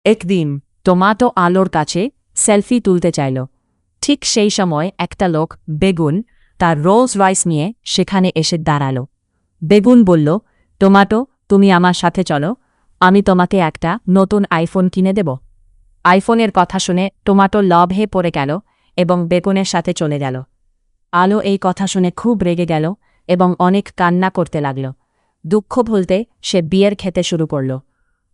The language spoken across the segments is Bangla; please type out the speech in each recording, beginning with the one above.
একদিন টমাটো আলোর কাছে সেলফি তুলতে চাইল। ঠিক সেই সময় একটা লোক বেগুন তার রোলস রয়েস নিয়ে সেখানে এসে দাঁড়াল। বেগুন বলল, টমাটো, তুমি আমার সাথে চলো, আমি তোমাকে একটা নতুন আইফোন কিনে দেব। আইফোনের কথা শুনে টমাটো লভে পড়ে গেল এবং বেগুনের সাথে চলে গেল। আলো এই কথা শুনে খুব রেগে গেল এবং অনেক কান্না করতে লাগল। দুঃখ ভুলতে সে বিয়ার খেতে শুরু করল।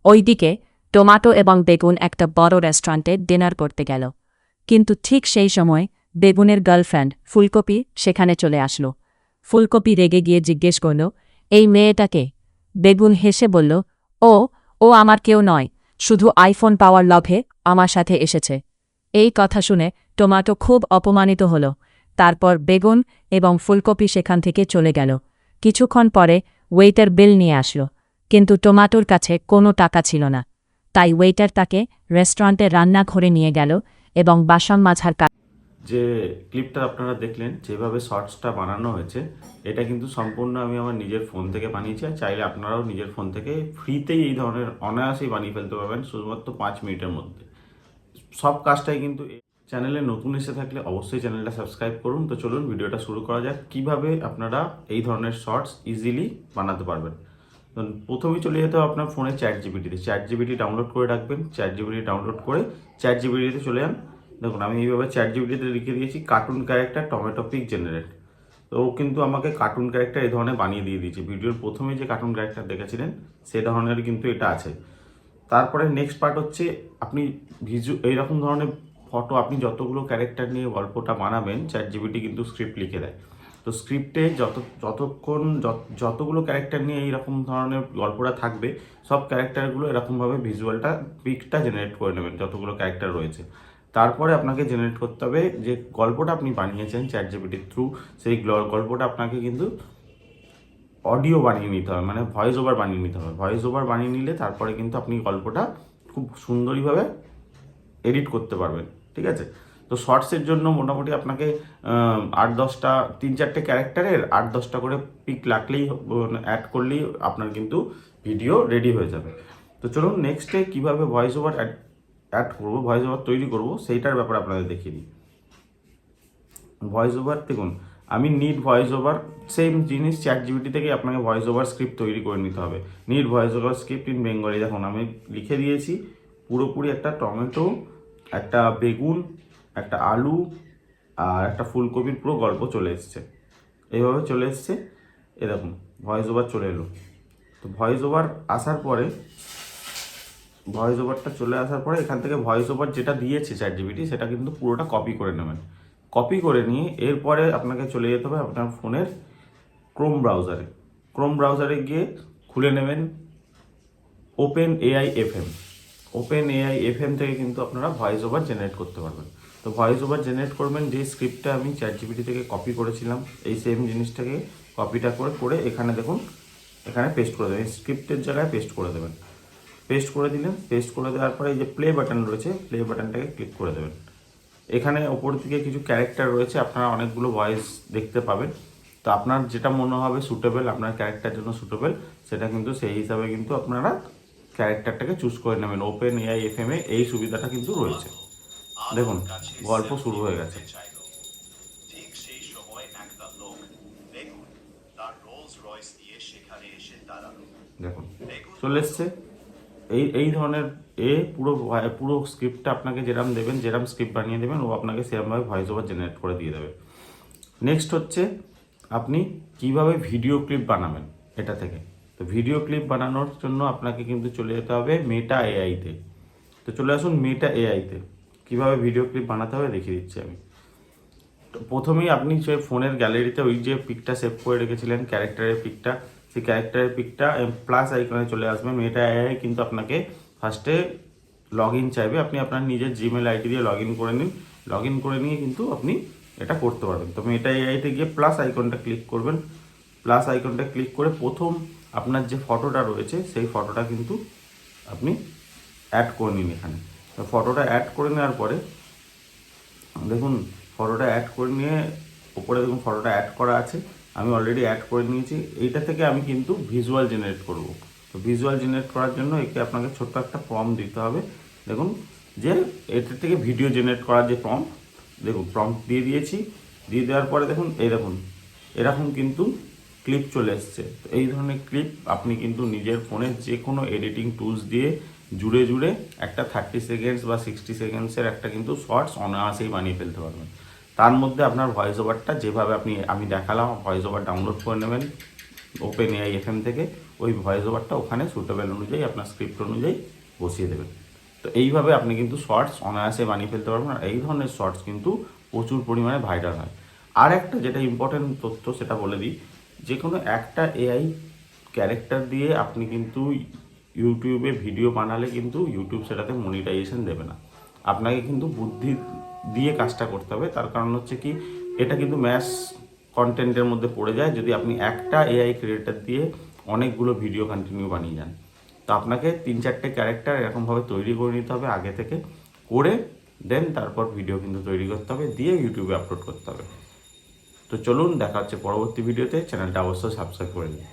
ওইদিকে টমাটো এবং বেগুন একটা বড় রেস্টুরেন্টে ডিনার করতে গেল। কিন্তু ঠিক সেই সময় বেগুনের গার্লফ্রেন্ড ফুলকপি সেখানে চলে আসলো। ফুলকপি রেগে গিয়ে জিজ্ঞেস করল, এই মেয়েটাকে? বেগুন হেসে বলল, ও ও আমার কেউ নয়, শুধু আইফোন পাওয়ার লোভে আমার সাথে এসেছে। এই কথা শুনে টমাটো খুব অপমানিত হল। তারপর বেগুন এবং ফুলকপি সেখান থেকে চলে গেল। কিছুক্ষণ পরে ওয়েটার বিল নিয়ে আসলো, কিন্তু টমাটোর কাছে কোনো টাকা ছিল না। তাই ওয়েটার তাকে রেস্টুরেন্টে রান্নাঘরে নিয়ে গেল এবং বাসন মাজার যে ক্লিপটা আপনারা দেখলেন যেভাবে শর্টসটা বানানো হয়েছে, এটা কিন্তু সম্পূর্ণ আমি আমার নিজের ফোন থেকে বানিয়েছি। আর চাইলে আপনারাও নিজের ফোন থেকে ফ্রিতেই এই ধরনের অনায়াসেই বানিয়ে ফেলতে পারবেন, শুধুমাত্র 5 মিনিটের মধ্যে। সব কাজটাই কিন্তু চ্যানেলে নতুন এসে থাকলে অবশ্যই চ্যানেলটা সাবস্ক্রাইব করুন। তো চলুন ভিডিওটা শুরু করা যাক, কিভাবে আপনারা এই ধরনের শর্টস ইজিলি বানাতে পারবেন। তো প্রথমেই চলে যেতে হবে আপনার ফোনে চ্যাট জিপিটি ডাউনলোড করে রাখবেন। চ্যাট জিপিটি ডাউনলোড করে চ্যাট জিপিটিতে চলে যান। দেখুন আমি এইভাবে চ্যাট জিপিটিতে লিখে দিয়েছি cartoon character tomato pic generate. তো ও কিন্তু আমাকে কার্টুন ক্যারেক্টার এই ধরনের বানিয়ে দিয়ে দিয়েছে। ভিডিওর প্রথমে যে কার্টুন ক্যারেক্টার দেখেছিলেন সে ধরনের কিন্তু এটা আছে। তারপরে নেক্সট পার্ট হচ্ছে আপনি এইরকম ধরনের ফটো আপনি যতগুলো ক্যারেক্টার নিয়ে গল্পটা বানাবেন, চ্যাট জিপিটি কিন্তু স্ক্রিপ্ট লিখে দেয়। তো স্ক্রিপ্টে যতক্ষণ যতগুলো ক্যারেক্টার নিয়ে এইরকম ধরনের গল্পটা থাকবে, সব ক্যারেক্টারগুলো এরকমভাবে ভিজুয়ালটা পিকটা জেনারেট করে নেবেন যতগুলো ক্যারেক্টার রয়েছে। তারপরে আপনাকে জেনারেট করতে হবে যে গল্পটা আপনি বানিয়েছেন চ্যাট জিপিটির থ্রু, সেই গল্পটা আপনাকে কিন্তু অডিও বানিয়ে নিতে হবে, মানে ভয়েস ওভার বানিয়ে নিতে হবে। ভয়েস ওভার বানিয়ে নিলে তারপরে কিন্তু আপনি গল্পটা খুব সুন্দরীভাবে এডিট করতে পারবেন। ঠিক আছে? তো শর্টসের জন্য মোটামুটি আপনাকে 8-10টা 3-4টে ক্যারেক্টারের 8-10টা করে পিক লাগলেই অ্যাড করলেই আপনার কিন্তু ভিডিও রেডি হয়ে যাবে। তো চলুন নেক্সটে কীভাবে ভয়েস ওভার অ্যাড করবো, ভয়েস ওভার তৈরি করবো, সেইটার ব্যাপারে আপনাদের দেখিয়ে দিই। ভয়েস ওভার দেখুন, আমি নিড ভয়েস ওভার সেম জিনিস চ্যাট জিপিটি থেকে আপনাকে ভয়েস ওভার স্ক্রিপ্ট তৈরি করে নিতে হবে। Need voice over script in Bengali. দেখুন আমি লিখে দিয়েছি পুরোপুরি একটা টমেটো, একটা বেগুন, একটা আলু আর একটা ফুলকপির পুরো গল্প চলে এসছে। এইভাবে চলে এসছে, এরকম ভয়েস ওভার চলে এলো। তো ভয়েস ওভার আসার পরে ভয়েস ওভারটা চলে আসার পরে এখান থেকে ভয়েস ওভার যেটা দিয়েছে চ্যাট জিপিটি সেটা কিন্তু পুরোটা কপি করে নেবেন। কপি করে নিয়ে এরপরে আপনাকে চলে যেতে হবে আপনার ফোনের ক্রোম ব্রাউজারে গিয়ে খুলে নেবেন ওপেন এআই এফএম থেকে কিন্তু আপনারা ভয়েস ওভার জেনারেট করতে পারবেন। তো ভয়েস ওভার জেনারেট করবেন যে স্ক্রিপ্টটা আমি চ্যাট জিপিটি থেকে কপি করেছিলাম, এই সেম জিনিসটাকে কপিটা করে এখানে দেখুন, এখানে পেস্ট করে দেবেন, স্ক্রিপ্টের জায়গায় পেস্ট করে দেবেন। পেস্ট করে দিলেন, পেস্ট করে দেওয়ার পরে এই যে প্লে বাটন রয়েছে, প্লে বাটনটাকে ক্লিক করে দেবেন। এখানে ওপর দিকে কিছু ক্যারেক্টার রয়েছে, আপনারা অনেকগুলো ভয়েস দেখতে পাবেন। তো আপনার যেটা মনে হবে সুটেবল, আপনার ক্যারেক্টার জন্য সুটেবল, সেটা কিন্তু সেই হিসাবে কিন্তু আপনারা ক্যারেক্টারটাকে চুজ করে নেবেন। ওপেন এআই এফএম এই সুবিধাটা কিন্তু রয়েছে। দেখুন গল্প শুরু হয়ে গেছে। ঠিক সেই সময় একটা লোক বেগুন তার রোলস রয়েস দিয়ে সেখানে এসে দাঁড়ালো। দেখুন চলে এসছে। এই ধরনের পুরো পুরো স্ক্রিপ্টটা আপনাকে যেরকম দেবেন, যেরকম স্ক্রিপ্ট বানিয়ে দেবেন, ও আপনাকে সেরকমভাবে ভয়েস ওভার জেনারেট করে দিয়ে দেবে। নেক্সট হচ্ছে আপনি কিভাবে ভিডিও ক্লিপ বানাবেন এটা থেকে। তো ভিডিও ক্লিপ বানানোর জন্য আপনাকে কিন্তু চলে যেতে হবে মেটা এআইতে। তো চলে আসুন মেটা এআইতে, কীভাবে ভিডিও ক্লিপ বানাতে হবে দেখিয়ে দিচ্ছি আমি। তো প্রথমেই আপনি যে ফোনের গ্যালারিতে ওই যে পিকটা সেভ করে রেখেছিলেন ক্যারেক্টারের পিকটা, সেই ক্যারেক্টারের পিকটা প্লাস আইকনে চলে আসবেন। মেটা এআই কিন্তু আপনাকে ফার্স্টে লগ ইন চাইবে, আপনি আপনার নিজের জিমেল আইডি দিয়ে লগ ইন করে নিন। লগ ইন করে নিয়ে কিন্তু আপনি এটা করতে পারবেন। তো মেটা এআইতে গিয়ে প্লাস আইকনটা ক্লিক করবেন। প্লাস আইকনটা ক্লিক করে প্রথম আপনার যে ফটোটা রয়েছে সেই ফটোটা কিন্তু আপনি অ্যাড করে নিন এখানে। তো ফটোটা অ্যাড করে নেওয়ার পরে দেখুন ফটোটা অ্যাড করে নিয়ে উপরে দেখুন ফটোটা অ্যাড করা আছে, আমি অলরেডি অ্যাড করে নিয়েছি। এইটা থেকে আমি কিন্তু ভিজুয়াল জেনারেট করব। তো ভিজুয়াল জেনারেট করার জন্য একে আপনাকে ছোট্ট একটা প্রম্পট দিতে হবে। দেখুন যে এটার থেকে ভিডিও জেনারেট করার যে প্রম্পট, দেখুন প্রম্পট দিয়ে দিয়েছি, দিয়ে দেওয়ার পরে দেখুন এই দেখুন এরকম কিন্তু ক্লিপ চলে এসছে। তো এই ধরনের ক্লিপ আপনি কিন্তু নিজের ফোনে যে কোনো এডিটিং টুলস দিয়ে জুড়ে জুড়ে একটা 30 সেকেন্ডস বা 60 সেকেন্ডসের একটা কিন্তু শর্টস অনায়াসেই বানিয়ে ফেলতে পারবেন। তার মধ্যে আপনার ভয়েস ওভারটা যেভাবে আমি দেখালাম, ভয়েস ওভার ডাউনলোড করে নেবেন ওপেন এআই এফএম থেকে, ওই ভয়েস ওভারটা ওখানে সুটেবল অনুযায়ী আপনার স্ক্রিপ্ট অনুযায়ী বসিয়ে দেবেন। তো এইভাবে আপনি কিন্তু শর্টস অনায়াসে বানিয়ে ফেলতে পারবেন। আর এই ধরনের শর্টস কিন্তু প্রচুর পরিমাণে ভাইরাল হয়। আর একটা যেটা ইম্পর্টেন্ট তথ্য সেটা বলে দিই, যে কোনো একটা এআই ক্যারেক্টার দিয়ে আপনি কিন্তু ইউটিউবে ভিডিও বানালে কিন্তু ইউটিউব সেটাতে মনিটাইজেশন দেবে না। আপনাকে কিন্তু বুদ্ধি দিয়ে কাজটা করতে হবে। তার কারণ হচ্ছে কি, এটা কিন্তু ম্যাস কন্টেন্টের মধ্যে পড়ে যায় যদি আপনি একটা এআই ক্রিয়েটার দিয়ে অনেকগুলো ভিডিও কন্টিনিউ বানিয়ে যান। তো আপনাকে 3-4টে ক্যারেক্টার এরকমভাবে তৈরি করে নিতে হবে আগে থেকে, করে দেন তারপর ভিডিও কিন্তু তৈরি করতে হবে, দিয়ে ইউটিউবে আপলোড করতে হবে। তো চলুন দেখা হচ্ছে পরবর্তী ভিডিওতে, চ্যানেলটা অবশ্যই সাবস্ক্রাইব করে দিন।